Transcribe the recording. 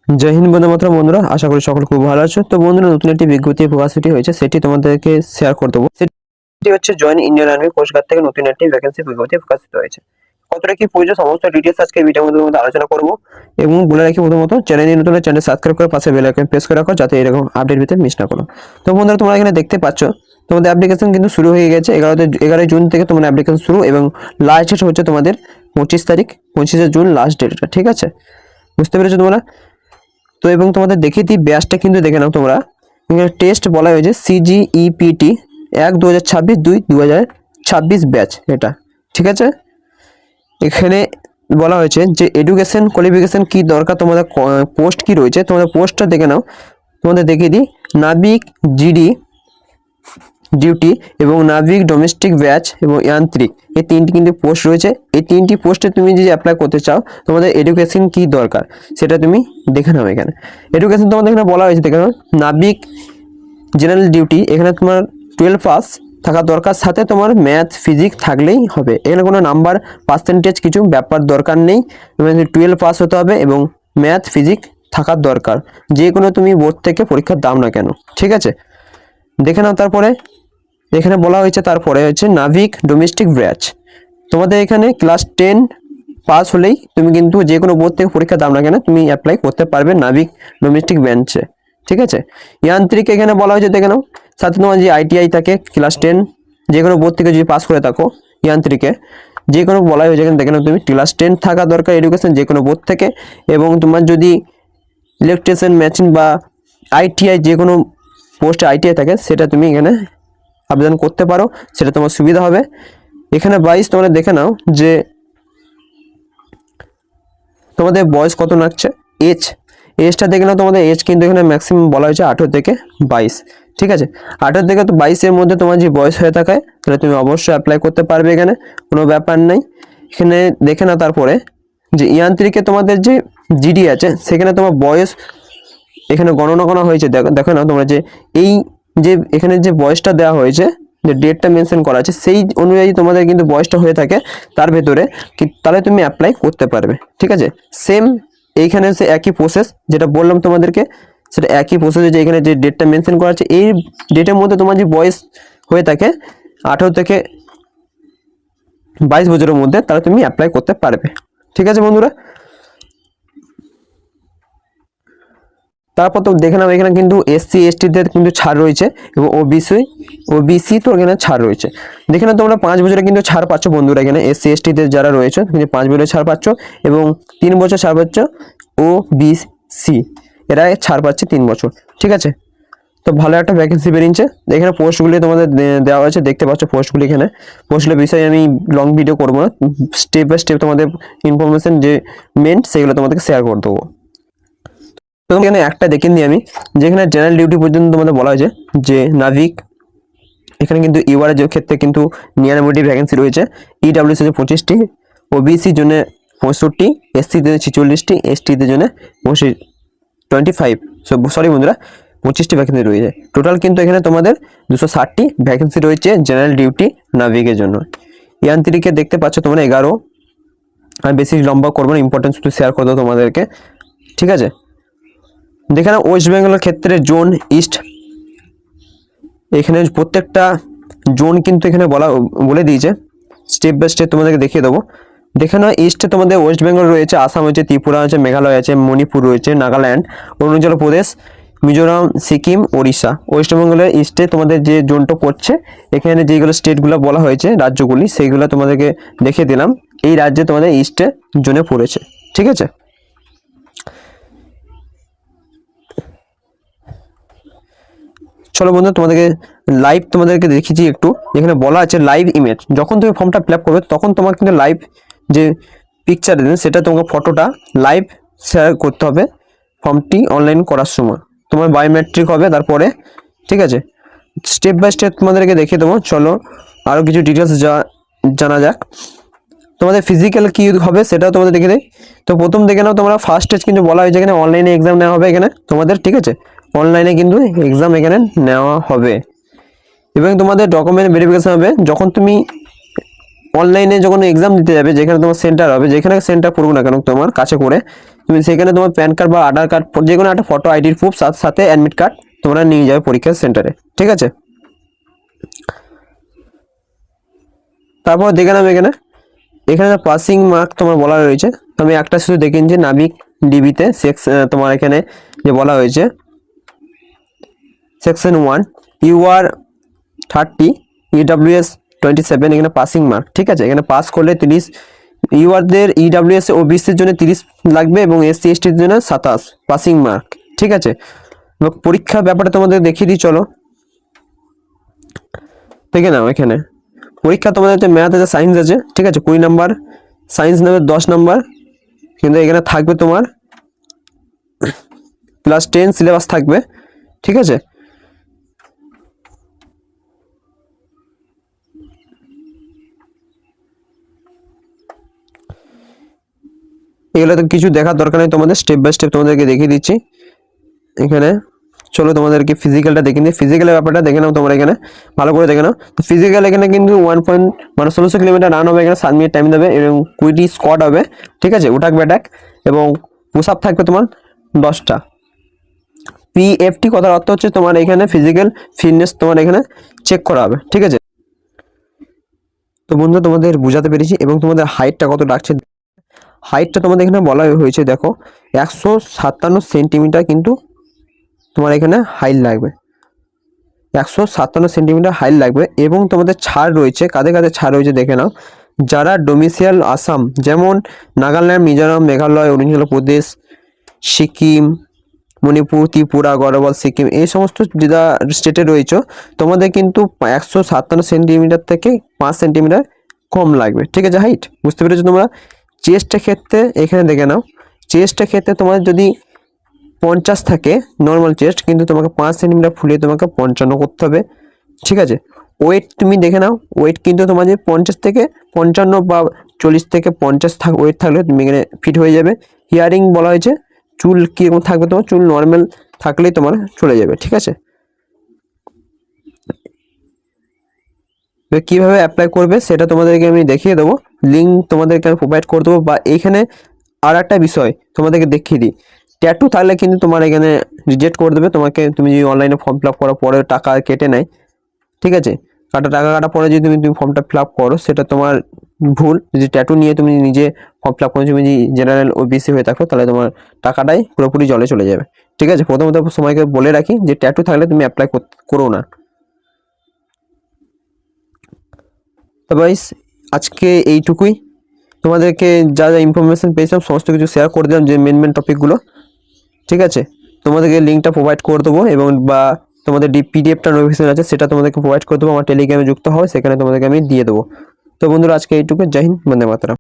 জয় হিন্দ বন্দে মাতরম বন্ধুরা, আশা করি সকল খুব ভালো আছো। তো বন্ধুরা, নতুন একটি বিজ্ঞপ্তি প্রকাশিত হয়েছে, সেটি তোমাদেরকে শেয়ার করে দেবো। সেটি হচ্ছে জয়েন ইন্ডিয়ান আর্মি কোস্টগার্ড থেকে নতুন একটি ভ্যাকেন্সি বিজ্ঞপ্তি প্রকাশিত হয়েছে। কতটা কি প্রয়োজন সমস্ত ডিটেলস আজকে ভিডিওর মধ্যে আলোচনা করব। এবং বলে রাখি প্রথমত, চ্যানেল নতুন চ্যানেল সাবস্ক্রাইব করে পাশে বেল আইকন প্রেস করে রাখো, যাতে এরকম আপডেট পেতে মিস না করো। তো বন্ধুরা, তোমরা এখানে দেখতে পাচ্ছ তোমাদের অ্যাপ্লিকেশন কিন্তু শুরু হয়ে গেছে। 11 জুন থেকে তোমাদের অ্যাপ্লিকেশন শুরু, এবং লাস্ট ডেট হচ্ছে তোমাদের 25 তারিখ, 25 জুন লাস্ট ডেটটা। ঠিক আছে, বুঝতে পেরেছো তোমরা? তো এবং তোমাদের দেখিয়ে দিই ব্যাচটা কিন্তু দেখে নাও তোমরা। এখানে টেস্ট বলা হয়েছে CGEPT 1 2026 2 2026 ব্যাচ এটা। ঠিক আছে, এখানে বলা হয়েছে যে এডুকেশন কোয়ালিফিকেশন কি দরকার, তোমাদের পোস্ট কি রয়েছে, তোমাদের পোস্টটা দেখে নাও। তোমাদের দেখিয়ে দিই, নাবিক জিডি ডিউটি এবং নাবিক ডোমেস্টিক ব্যাচ এবং যান্ত্রিক, এই তিনটি কিন্তু পোস্ট রয়েছে। এই তিনটি পোস্টে তুমি যদি অ্যাপ্লাই করতে চাও, তোমাদের এডুকেশন কি দরকার সেটা তুমি দেখে নাও। এখানে এডুকেশন তোমাদের এখানে বলা হয়েছে, দেখে নাও। নাবিক জেনারেল ডিউটি, এখানে তোমার 12 পাস থাকা দরকার, সাথে তোমার ম্যাথ ফিজিক্স থাকলেই হবে। এখানে কোনো নাম্বার পার্সেন্টেজ কিছু ব্যাপার দরকার নেই, 12 পাস হতে হবে এবং ম্যাথ ফিজিক্স থাকার দরকার, যে কোনো তুমি বোর্ড থেকে পরীক্ষার দাও না কেন। ঠিক আছে, দেখে নাও। তারপরে এখানে বলা হয়েছে, তারপরে হচ্ছে নাবিক ডোমেস্টিক ব্যাচ, তোমাদের এখানে ক্লাস 10 পাস হলেই তুমি কিন্তু যে কোনো বোর্ড থেকে পরীক্ষা দাও না কেন, তুমি অ্যাপ্লাই করতে পারবে নাবিক ডোমেস্টিক ব্রাঞ্চে। ঠিক আছে, যান্ত্রিক এখানে বলা হয়েছে, দেখে নাও। সাথে তোমার যে ITI থাকে ক্লাস 10, যে কোনো বোর্ড থেকে যদি পাস করে থাকো যান্ত্রিকে, যে কোনো বলা হয়েছে এখানে, দেখে নাও তুমি ক্লাস 10 থাকা দরকার এডুকেশন যে কোনো বোর্ড থেকে। এবং তোমার যদি ইলেকট্রিশিয়ান মেশিন বা ITI যে কোনো পোস্টে ITI থাকে, সেটা তুমি এখানে আবেদন করতে পারো, সেটা তোমার সুবিধা হবে। এখানে 22 তোমরা দেখে নাও যে তোমাদের বয়স কত লাগছে, এজটা দেখে নাও। তোমাদের এজ কিন্তু এখানে ম্যাক্সিমাম বলা হয়েছে 18 থেকে 22। ঠিক আছে, 18 থেকে 22-এর মধ্যে তোমার যে বয়স হয়ে থাকে, তাহলে তুমি অবশ্যই অ্যাপ্লাই করতে পারবে, এখানে কোনো ব্যাপার নেই। এখানে দেখে নাও তারপরে যে যান্ত্রিকে তোমাদের যে জিডি আছে, সেখানে তোমার বয়স এখানে গণনা করা হয়েছে। দেখো না তোমরা যে এই যে এখানে যে বয়সটা দেওয়া হয়েছে, যে ডেটটা মেনশন করা আছে, সেই অনুযায়ী তোমাদের কিন্তু বয়সটা হয়ে থাকে তার ভেতরে, তাহলে তুমি অ্যাপ্লাই করতে পারবে। ঠিক আছে, সেম এইখানে সে একই প্রসেস যেটা বললাম তোমাদেরকে, সেটা একই প্রসেসে, যে এখানে যে ডেটটা মেনশন করা আছে, এই ডেটের মধ্যে তোমার যে বয়স হয়ে থাকে 18 থেকে 22 বছরের মধ্যে, তাহলে তুমি অ্যাপ্লাই করতে পারবে। ঠিক আছে বন্ধুরা, তারপর তো দেখে নাও এখানে কিন্তু SC/ST-দের কিন্তু ছাড় রয়েছে, এবং ওবিসি তো এখানে ছাড় রয়েছে। দেখে নাও তোমরা 5 বছরে কিন্তু ছাড় পাচ্ছ বন্ধুরা। এখানে SC/ST-দের যারা রয়েছে কিন্তু 5 বছরে ছাড় পাচ্ছ, এবং 3 বছর ছাড় পাচ্ছ OBC, এরা ছাড় পাচ্ছে 3 বছর। ঠিক আছে, তো ভালো একটা ভ্যাকেন্সি বেরিয়েছে। এখানে পোস্টগুলি তোমাদের দেওয়া হয়েছে, দেখতে পাচ্ছ পোস্টগুলি। এখানে পোস্টগুলোর বিষয়ে আমি লং ভিডিও করবো না, স্টেপ বাই স্টেপ তোমাদের ইনফরমেশন যে মেন, সেগুলো তোমাদেরকে শেয়ার করে দেবো। তো এখানে একটা দেখে নিই আমি, যেখানে জেনারেল ডিউটি পর্যন্ত তোমাদের বলা হয়েছে যে নাবিক, এখানে কিন্তু ইউআর এর ক্ষেত্রে কিন্তু 99টি ভ্যাকেন্সি রয়েছে, EWC এর 25টি, ওবিসির জন্য 65, SC-দের 46টি, ST-দের জন্য 25, সরি বন্ধুরা, 25টি ভ্যাকেন্সি রয়েছে টোটাল। কিন্তু এখানে তোমাদের 260টি ভ্যাকেন্সি রয়েছে জেনারেল ডিউটি নাবিকের জন্য। যান্ত্রিকে দেখতে পাচ্ছ তোমরা 11। আমি বেশি লম্বা করবো না, ইম্পর্টেন্স শুধু শেয়ার করে দেবো তোমাদেরকে। ঠিক আছে, দেখে নাও ওয়েস্ট বেঙ্গলের ক্ষেত্রে জোন ইস্ট, এখানে প্রত্যেকটা জোন কিন্তু এখানে বলে দিয়েছে, স্টেপ বাই স্টেপ তোমাদেরকে দেখিয়ে দেবো। দেখে নাও ইস্টে তোমাদের ওয়েস্ট বেঙ্গল রয়েছে, আসাম রয়েছে, ত্রিপুরা আছে, মেঘালয় আছে, মণিপুর রয়েছে, নাগাল্যান্ড, অরুণাচল প্রদেশ, মিজোরাম, সিকিম, ওড়িশা। ওয়েস্ট বেঙ্গলের ইস্টে তোমাদের যে জোনটা পড়ছে, এখানে যেগুলো স্টেটগুলো বলা হয়েছে রাজ্যগুলি, সেইগুলো তোমাদেরকে দেখিয়ে দিলাম। এই রাজ্যে তোমাদের ইস্টে জোনে পড়েছে। ঠিক আছে, চলো বন্ধু, তোমাদেরকে দেখিয়েছি একটু। এখানে বলা আছে লাইভ ইমেজ, যখন তুমি ফর্মটা ফিল আপ করবে, তখন তোমার কিন্তু লাইভ যে পিকচার দেন, সেটা তোমাকে ফটোটা লাইভ শেয়ার করতে হবে ফর্মটি অনলাইন করার সময়। তোমার বায়োমেট্রিক হবে তারপরে। ঠিক আছে, স্টেপ বাই স্টেপ তোমাদেরকে দেখিয়ে দেবো। চলো আরও কিছু ডিটেলস জানা যাক। তোমাদের ফিজিক্যাল কি হবে সেটাও তোমাদের দেখে দেয়। তো প্রথম দেখে নাও তোমরা, ফার্স্ট স্টেজ কিন্তু বলা হয়েছে এখানে অনলাইনে এক্সাম নেওয়া হবে এখানে তোমাদের। ঠিক আছে, অনলাইনে কিন্তু এক্সাম এখানে নেওয়া হবে, এবং তোমাদের ডকুমেন্ট ভেরিফিকেশন হবে। যখন তুমি অনলাইনে যখন এক্সাম দিতে যাবে, যেখানে তোমার সেন্টার হবে, যেখানে সেন্টার পড়ুক না কেন তোমার কাছে করে, তুমি সেখানে তোমার প্যান কার্ড বা আধার কার্ড, যে কোনো একটা ফটো আইডির প্রুফ সাথে অ্যাডমিট কার্ড তোমরা নিয়ে যাবে পরীক্ষার সেন্টারে, ঠিক আছে। তারপর দেখে নাও এখানে পাসিং মার্ক তোমার বলা রয়েছে। আমি একটা শুধু দেখে নিচ্ছি নাবিক ডিবিতে তোমার এখানে যে বলা হয়েছে সেকশন 1 ইউআর 30 ইডব্লিউএস 27, এখানে পাসিং মার্ক, ঠিক আছে। এখানে পাস করলে 30, ইউআরদের ইডব্লিউএস ওবিসির জন্য 30 লাগবে এবং এসসি এসটির জন্য 27 পাসিং মার্ক, ঠিক আছে। এবং পরীক্ষার ব্যাপারে তোমাদের দেখিয়ে দিই, চলো দেখে নাও। এখানে পরীক্ষা তোমাদের হচ্ছে ম্যাথ আছে, সায়েন্স আছে, ঠিক আছে, 20 নাম্বার, সায়েন্স নেবে 10 নাম্বার, কিন্তু এখানে থাকবে তোমার ক্লাস 10 সিলেবাস থাকবে, ঠিক আছে। এগুলো তো কিছু দেখার দরকার নেই তোমাদের, স্টেপ বাই স্টেপ তোমাদেরকে দেখিয়ে দিচ্ছি। এখানে চলো তোমাদেরকে ফিজিক্যালটা দেখে নিই। ফিজিক্যালের ব্যাপারটা দেখে নাও তোমরা, এখানে ভালো করে দেখে নাও। তো ফিজিক্যাল এখানে কিন্তু 1600 কিলোমিটার রান হবে, এখানে 7 মিনিট টাইম দেবে এবং 20 স্কোয়াড হবে, ঠিক আছে, উঠাক ব্যাটাক, এবং পুশ আপ থাকবে তোমার 10টা। পিএফটি কথার অর্থ হচ্ছে তোমার এখানে ফিজিক্যাল ফিটনেস তোমার এখানে চেক করা হবে, ঠিক আছে। তো বন্ধু তোমাদের বোঝাতে পেরেছি, এবং তোমাদের হাইটটা কত ডাকছে, হাইটটা তোমাদের এখানে বলা হয়েছে, দেখো 157 সেন্টিমিটার কিন্তু তোমার এখানে হাইট লাগবে, 157 সেন্টিমিটার হাইট লাগবে। এবং তোমাদের ছাড় রয়েছে, কাদের কাদের ছাড় রয়েছে দেখে নাও। যারা ডোমিসিয়াল আসাম, যেমন নাগাল্যান্ড, মিজোরাম, মেঘালয়, অরুণাচল প্রদেশ, সিকিম, মণিপুর, ত্রিপুরা, গড়বল, সিকিম, এই সমস্ত যেটা স্টেটে রয়েছে, তোমাদের কিন্তু 157 সেন্টিমিটার থেকে 5 সেন্টিমিটার কম লাগবে, ঠিক আছে, হাইট। বুঝতে পেরেছো তোমরা। চেস্টের ক্ষেত্রে এখানে দেখে নাও, চেস্টের ক্ষেত্রে তোমার যদি 50 থাকে নর্মাল চেস্ট, কিন্তু তোমাকে 5 সেন্টিমিটার ফুলিয়ে তোমাকে 55 করতে হবে, ঠিক আছে। ওয়েট তুমি দেখে নাও, ওয়েট কিন্তু তোমার যে 50 থেকে 55 বা 40 থেকে 50 ওয়েট থাকলে তুমি এখানে ফিট হয়ে যাবে। হিয়ারিং বলা হয়েছে, চুল কীরকম থাকবে, তোমার চুল নর্মাল থাকলেই তোমার চলে যাবে, ঠিক আছে। কিভাবে অ্যাপ্লাই করবে সেটা তোমাদেরকে আমি দেখিয়ে দেবো, লিঙ্ক তোমাদেরকে আমি প্রোভাইড করে দেবো। বা এইখানে আর একটা বিষয় তোমাদেরকে দেখিয়ে দিই, ট্যাটু থাকলে কিন্তু তোমার এখানে রিজেক্ট করে দেবে তোমাকে। তুমি যদি অনলাইনে ফর্ম ফিল আপ করার পরে টাকা কেটে নেয়, ঠিক আছে, টাকা কাটার পরে যদি তুমি ফর্মটা ফিল আপ করো, সেটা তোমার ভুল। যদি ট্যাটু নিয়ে তুমি নিজে ফর্ম ফিল আপ করে তুমি যদি জেনারেল ওবিসি হয়ে থাকো, তাহলে তোমার টাকাটাই পুরোপুরি জলে চলে যাবে, ঠিক আছে। প্রথমত সময়কে বলে রাখি যে ট্যাটু থাকলে তুমি অ্যাপ্লাই করো না। তো গাইস আজকে এইটুকুই, তোমাদেরকে যা যা ইনফরমেশন পেয়েছিলাম সমস্ত কিছু শেয়ার করে দিলাম, যে মেন টপিকগুলো, ঠিক আছে। তোমাদেরকে লিঙ্কটা প্রোভাইড করে দেবো, এবং বা তোমাদের পিডিএফটা নোটিফিকেশন আছে সেটা তোমাদেরকে প্রোভাইড করে দেবো, আমার টেলিগ্রামে যুক্ত হয়, সেখানে তোমাদেরকে আমি দিয়ে দেবো। তো বন্ধুরা আজকে এইটুকু, জয় হিন্দ, বন্দে মাতরম।